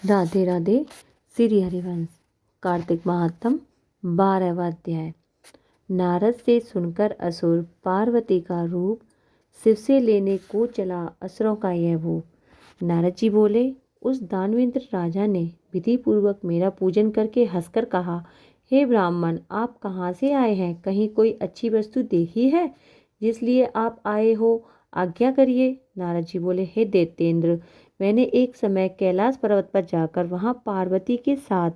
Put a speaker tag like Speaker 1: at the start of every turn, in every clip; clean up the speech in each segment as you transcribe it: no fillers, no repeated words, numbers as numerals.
Speaker 1: राधे राधे। श्री हरिवंश कार्तिक महात्म 12वां अध्याय। नारद से सुनकर असुर पार्वती का रूप शिव से लेने को चला असुरों का यह भूप। नारद जी बोले, उस दानवेंद्र राजा ने विधि पूर्वक मेरा पूजन करके हंसकर कहा, हे ब्राह्मण, आप कहाँ से आए हैं? कहीं कोई अच्छी वस्तु देखी है जिसलिए आप आए हो? आज्ञा करिए। नारद जी बोले, हे दैत्येंद्र, मैंने एक समय कैलाश पर्वत पर जाकर वहां पार्वती के साथ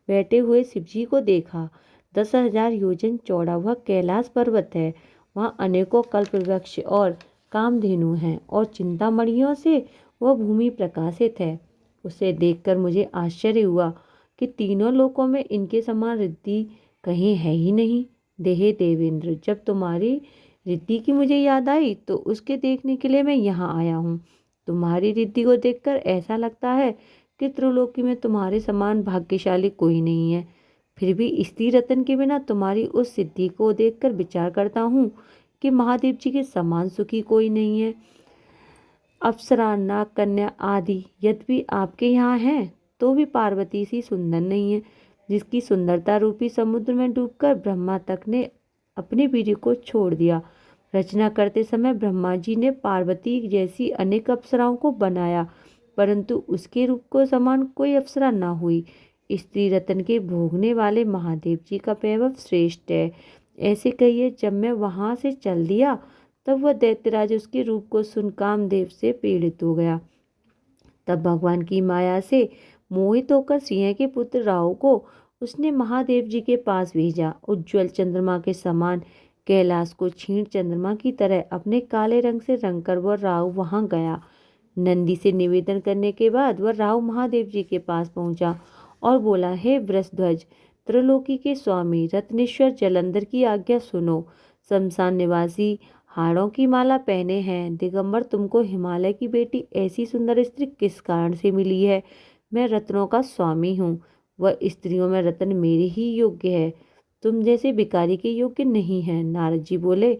Speaker 1: बैठे हुए शिवजी को देखा। 10,000 योजन चौड़ा वह कैलाश पर्वत है। वहाँ अनेकों कल्प वृक्ष और कामधेनु हैं और चिंतामणियों से वह भूमि प्रकाशित है। उसे देखकर मुझे आश्चर्य हुआ कि तीनों लोकों में इनके समान रिद्धि कहीं है ही नहीं। देहे देवेंद्र, जब तुम्हारी रिद्धि की मुझे याद आई तो उसके देखने के लिए मैं यहाँ आया हूँ। तुम्हारी रिद्धि को देखकर ऐसा लगता है कि त्रिलोकी में तुम्हारे समान भाग्यशाली कोई नहीं है। फिर भी स्त्री रतन के बिना तुम्हारी उस सिद्धि को देखकर विचार करता हूँ कि महादेव जी के समान सुखी कोई नहीं है। अप्सरा, नाग कन्या आदि यद्यपि आपके यहाँ हैं तो भी पार्वती सी सुंदर नहीं है, जिसकी सुंदरता रूपी समुद्र में डूबकर ब्रह्मा तक ने अपने वीर्य को छोड़ दिया। रचना करते समय ब्रह्मा जी ने पार्वती जैसी अनेक अप्सराओं को बनाया, परंतु उसके रूप को समान कोई अप्सरा न हुई। स्त्री रतन के भोगने वाले महादेव जी का वैभव श्रेष्ठ है। ऐसे कहिए, जब मैं वहां से चल दिया तब वह दैत्यराज उसके रूप को सुन कामदेव से पीड़ित हो गया। तब भगवान की माया से मोहित होकर सिंह के पुत्र राहु को उसने महादेव जी के पास भेजा। उज्ज्वल चंद्रमा के समान कैलाश को क्षीण चंद्रमा की तरह अपने काले रंग से रंग कर वह राहु वहां गया। नंदी से निवेदन करने के बाद वह राहु महादेव जी के पास पहुंचा और बोला, हे वृषध्वज, त्रिलोकी के स्वामी रत्नेश्वर जलंधर की आज्ञा सुनो। शमशान निवासी हाड़ों की माला पहने हैं दिगंबर तुमको हिमालय की बेटी ऐसी सुंदर स्त्री किस कारण से मिली है? मैं रत्नों का स्वामी हूँ। वह स्त्रियों में रत्न मेरे ही योग्य है, तुम जैसे भिखारी के योग्य नहीं है। नारद जी बोले,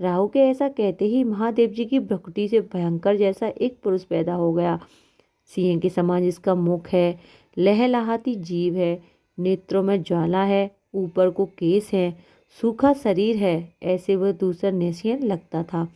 Speaker 1: राहु के ऐसा कहते ही महादेव जी की भ्रुकुटी से भयंकर जैसा एक पुरुष पैदा हो गया। सिंह के समान जिसका मुख है, लहलहाती जीभ है, नेत्रों में ज्वाला है, ऊपर को केस है, सूखा शरीर है, ऐसे वह दूसरा नृसिंह लगता था।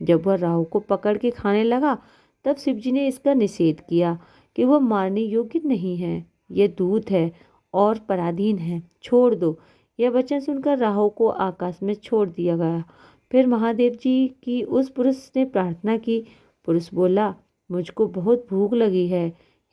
Speaker 1: जब वह राहु को पकड़ के खाने लगा तब शिवजी ने इसका निषेध किया कि वह मारने योग्य नहीं है, यह दूत है और पराधीन है, छोड़ दो। यह वचन सुनकर राहु को आकाश में छोड़ दिया गया। फिर महादेव जी की उस पुरुष ने प्रार्थना की। पुरुष बोला, मुझको बहुत भूख लगी है,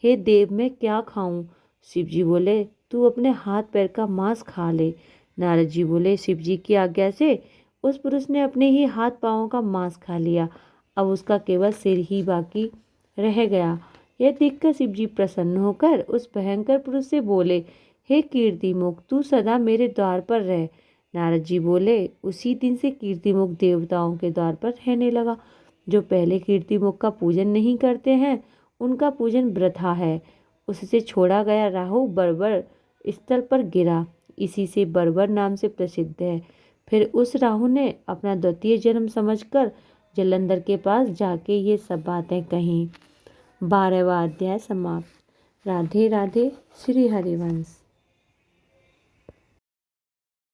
Speaker 1: हे देव, मैं क्या खाऊं? शिव जी बोले, तू अपने हाथ पैर का मांस खा ले। नारद जी बोले, शिव जी की आज्ञा से उस पुरुष ने अपने ही हाथ पांवों का मांस खा लिया। अब उसका केवल सिर ही बाकी रह गया। यह देखकर शिव जी प्रसन्न होकर उस भयंकर पुरुष से बोले, हे कीर्तिमुख, तू सदा मेरे द्वार पर रह। नारद जी बोले, उसी दिन से कीर्तिमुख देवताओं के द्वार पर रहने लगा। जो पहले कीर्तिमुख का पूजन नहीं करते हैं उनका पूजन वृथा है। उससे छोड़ा गया राहु बर्बर स्थल पर गिरा, इसी से बर्बर नाम से प्रसिद्ध है। फिर उस राहु ने अपना द्वितीय जन्म समझकर जलंधर के पास जाके ये सब बातें कहीं। 12वां अध्याय समाप्त। राधे राधे। श्री हरिवंश।